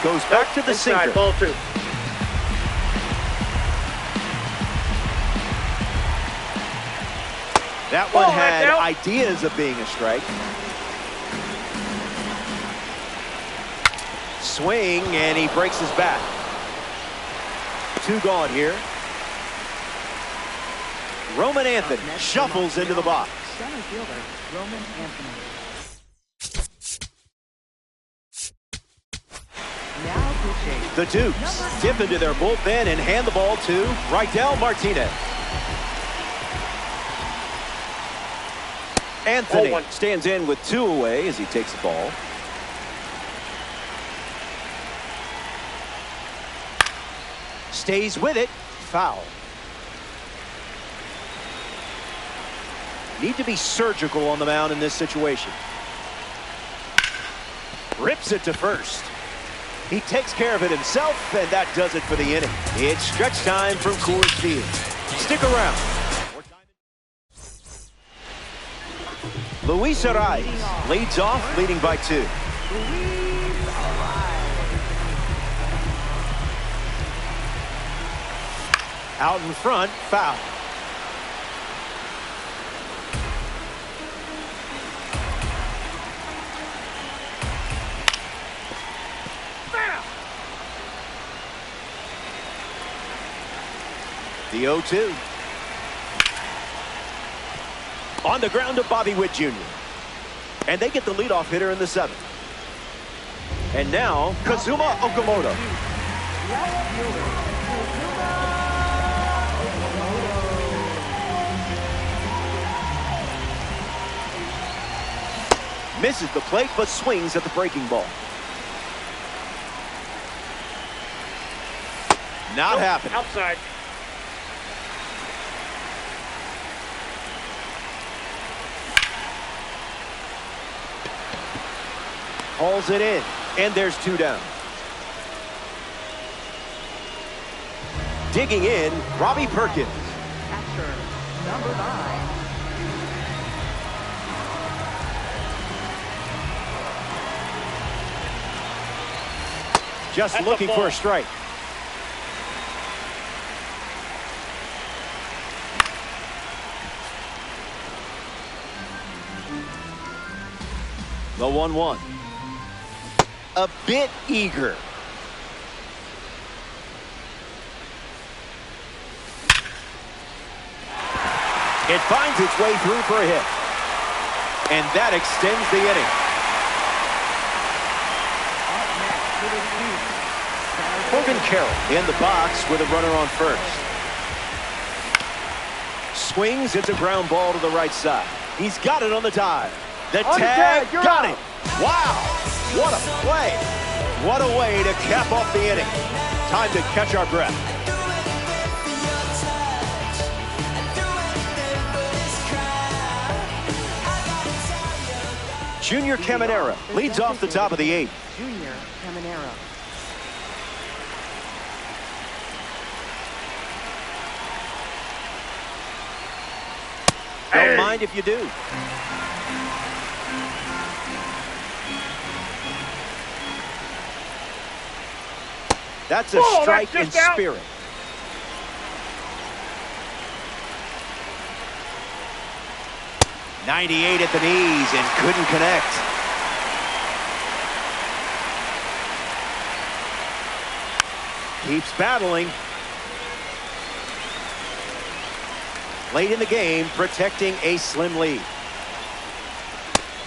Goes back to the Inside, sinker. ball two. That one Ball, had that's out. ideas of being a strike. Swing, and he breaks his bat. 2 gone here. Roman Anthony shuffles into the box. Center fielder, Roman Anthony. Now pitching. The Dukes dip into their bullpen and hand the ball to Raidel Martinez. Anthony 0-1. stands in with 2 away as he takes the ball. Stays with it. Foul. Need to be surgical on the mound in this situation. Rips it to first. He takes care of it himself, and that does it for the inning. It's stretch time from Coors Field. Stick around. Luis Arraez leads off, leading by 2. Out in front, foul. The 0-2. On the ground to Bobby Witt Jr. And they get the leadoff hitter in the 7th. And now, Kazuma Okamoto. Misses the plate, but swings at the breaking ball. Not happening. Outside. Hauls it in, and there's 2 down. Digging in, Robbie Perkins. Catcher, number 9. Just That's a looking for ball. a strike. The 1-1. A bit eager. It finds its way through for a hit. And that extends the inning. Corbin Carroll in the box with a runner on first. Swings, it's a ground ball to the right side. He's got it on the dive. The On the tag, tag, you're got out. it. Wow, what a play. What a way to cap off the inning. Time to catch our breath. Junior Caminero leads off the top of the 8th. Junior Caminero. Don't mind if you do. That's a strike in spirit. .98 at the knees and couldn't connect. Keeps battling. Late in the game, protecting a slim lead.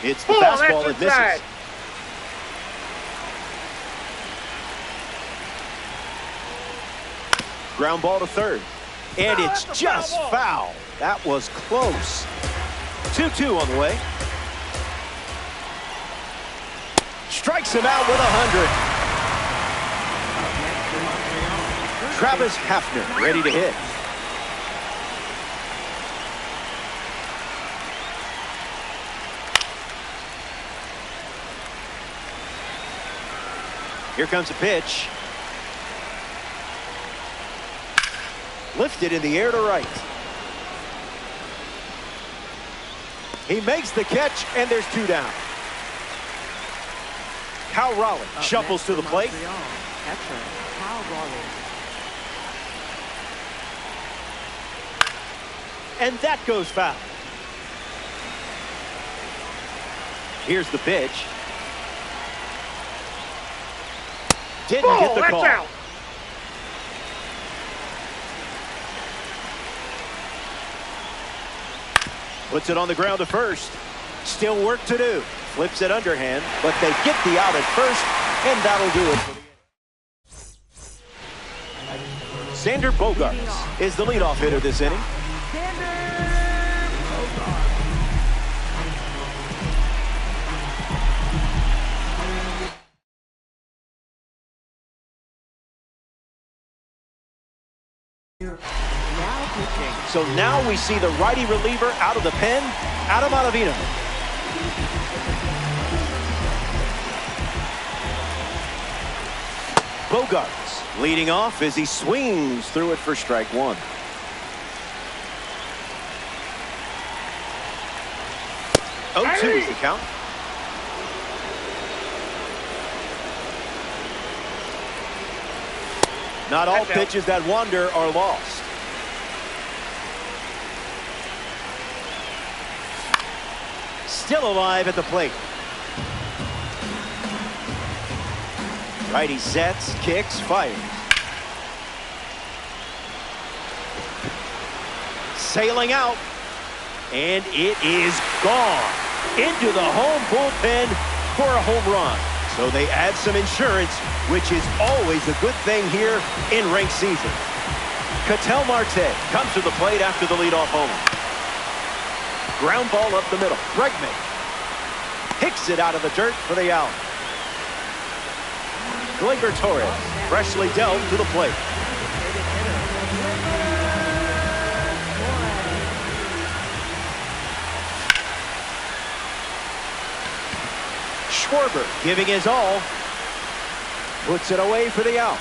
It's the fastball that misses. Ground ball to third. And it's just foul. That was close. 2-2 on the way. Strikes him out with 100. Travis Hafner ready to hit. Here comes a pitch. Lifted in the air to right. He makes the catch, and there's 2 down. Cal Raleigh shuffles to the plate. Catcher, Cal Raleigh. And that goes foul. Here's the pitch. Didn't get the call. Out. Puts it on the ground to first. Still work to do. Flips it underhand, but they get the out at first, and that'll do it for the inning. Xander Bogaerts is the leadoff hitter this inning. So now we see the righty reliever out of the pen, Adam Ottavino. Bogaerts leading off as he swings through it for strike 1. Oh, 2 is the count. Not all pitches that wander are lost. Still alive at the plate. Righty sets, kicks, fires. Sailing out. And it is gone. Into the home bullpen for a home run. So they add some insurance, which is always a good thing here in ranked season. Ketel Marte comes to the plate after the leadoff homer. Ground ball up the middle. Bregman picks it out of the dirt for the out. Gleyber Torres freshly dealt to the plate. Schwarber giving his all. Puts it away for the out.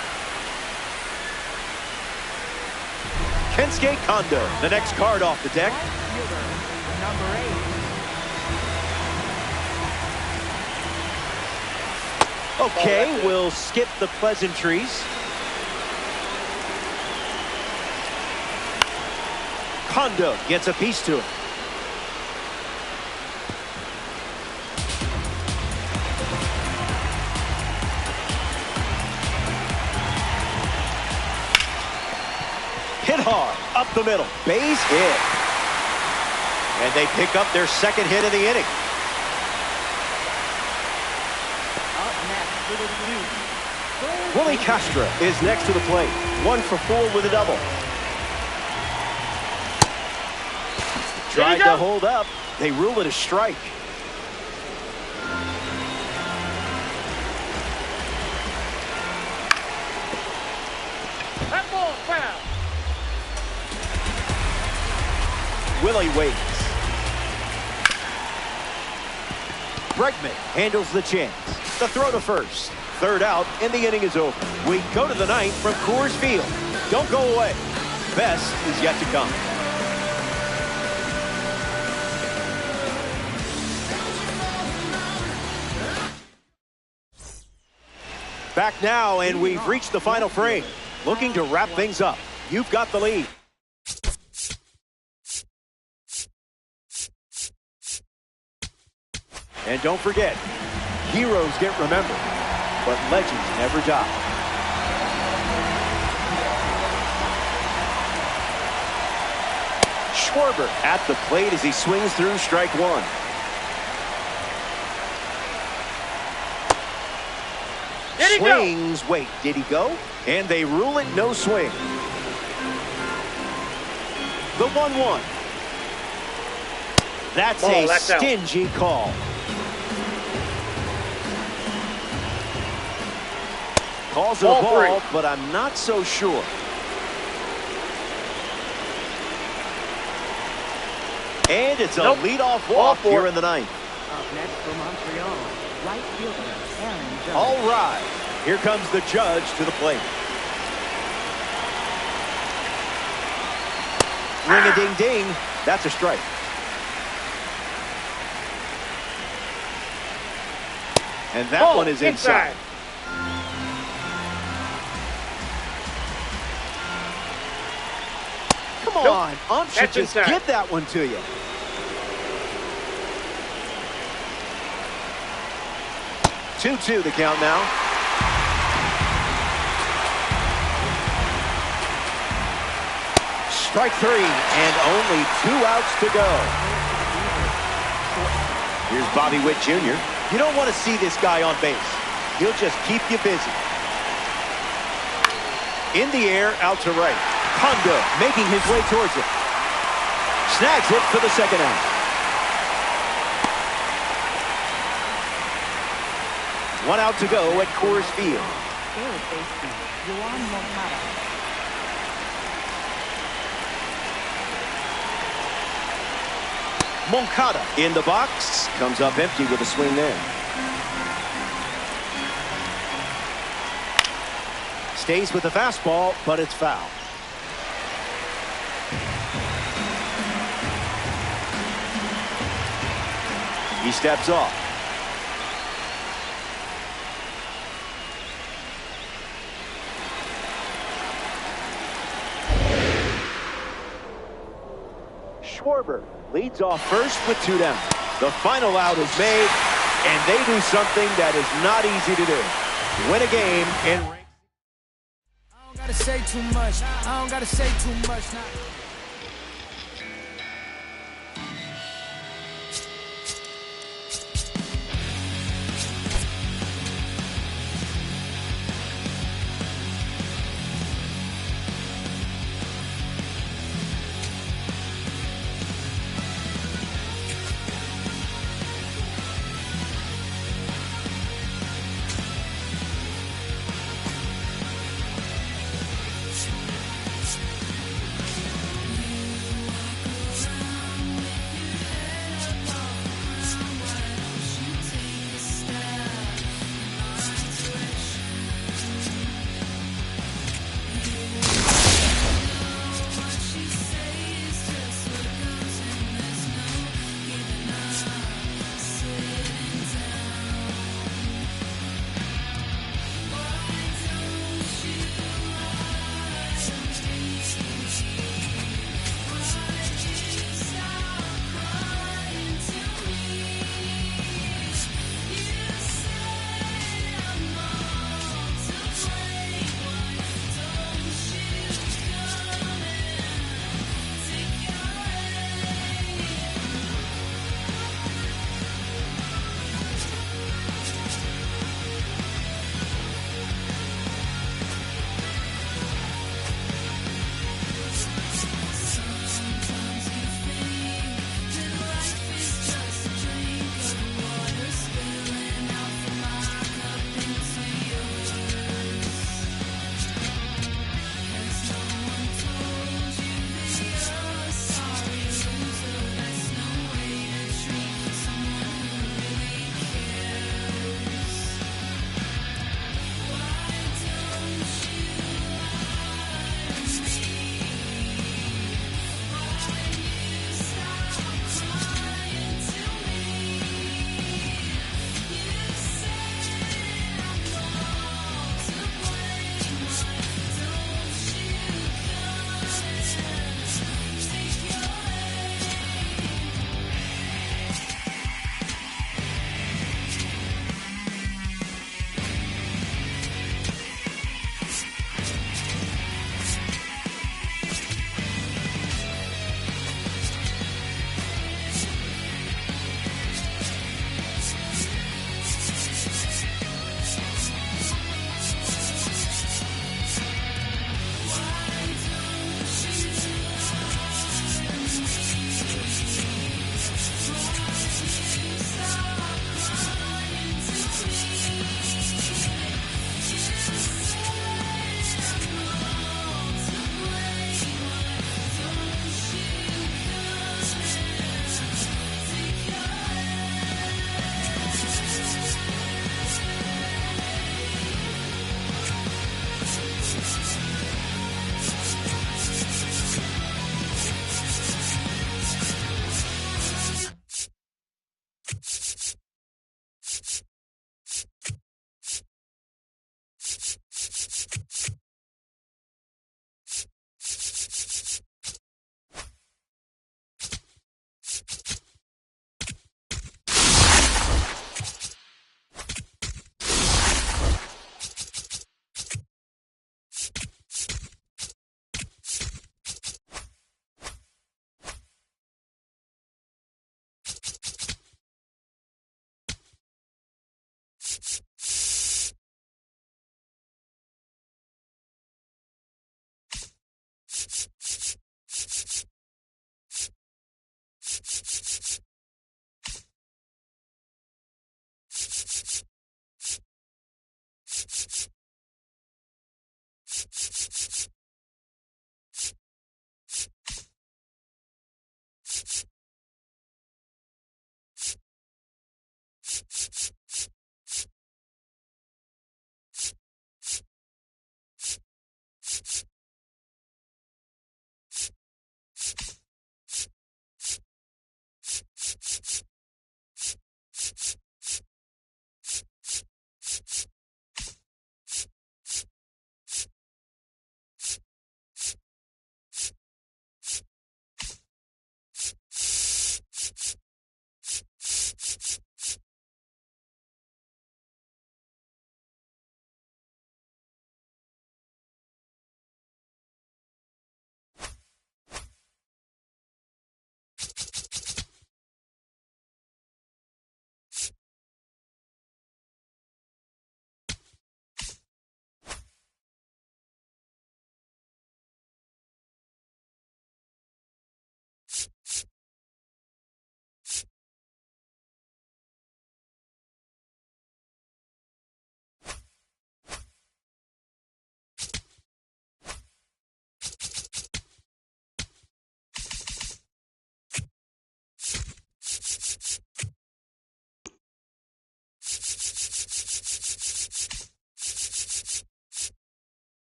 Kensuke Kondo, the next card off the deck. Number 8. Okay, we'll skip the pleasantries. Kondo gets a piece to it. Hit hard, up the middle, base hit. And they pick up their second hit of the inning. Willie Castro is next to the plate. 1 for 4 with a double. Tried to hold up. They rule it a strike. Willie waits. Bregman handles the chance. The throw to first. Third out, and the inning is over. We go to the ninth from Coors Field. Don't go away. Best is yet to come. Back now, and we've reached the final frame. Looking to wrap things up. You've got the lead. And don't forget, heroes get remembered, but legends never die. Schwarber at the plate as he swings through strike one. Swings, wait, did he go? And they rule it no swing. The 1-1. That's a stingy call. Calls it a ball, but I'm not so sure. And it's a leadoff walk here in the ninth. Up next for Montreal, right fielder Aaron Judge. All right, here comes the Judge to the plate. Ring-a-ding-ding, that's a strike. And that one is inside. Come on, Ump should just give that one to you. Two-two the count now. Strike three, and only 2 outs to go. Here's Bobby Witt Jr. You don't want to see this guy on base. He'll just keep you busy. In the air, out to right. Hondo making his way towards it. Snags it for the second out. One out to go at Coors Field. Third baseman, Yoan Moncada. Moncada in the box. Comes up empty with a swing there. Stays with the fastball, but it's foul. He steps off. Schwarber leads off first with 2 down. The final out is made, and they do something that is not easy to do. Win a game in. I don't gotta say too much. I don't gotta say too much.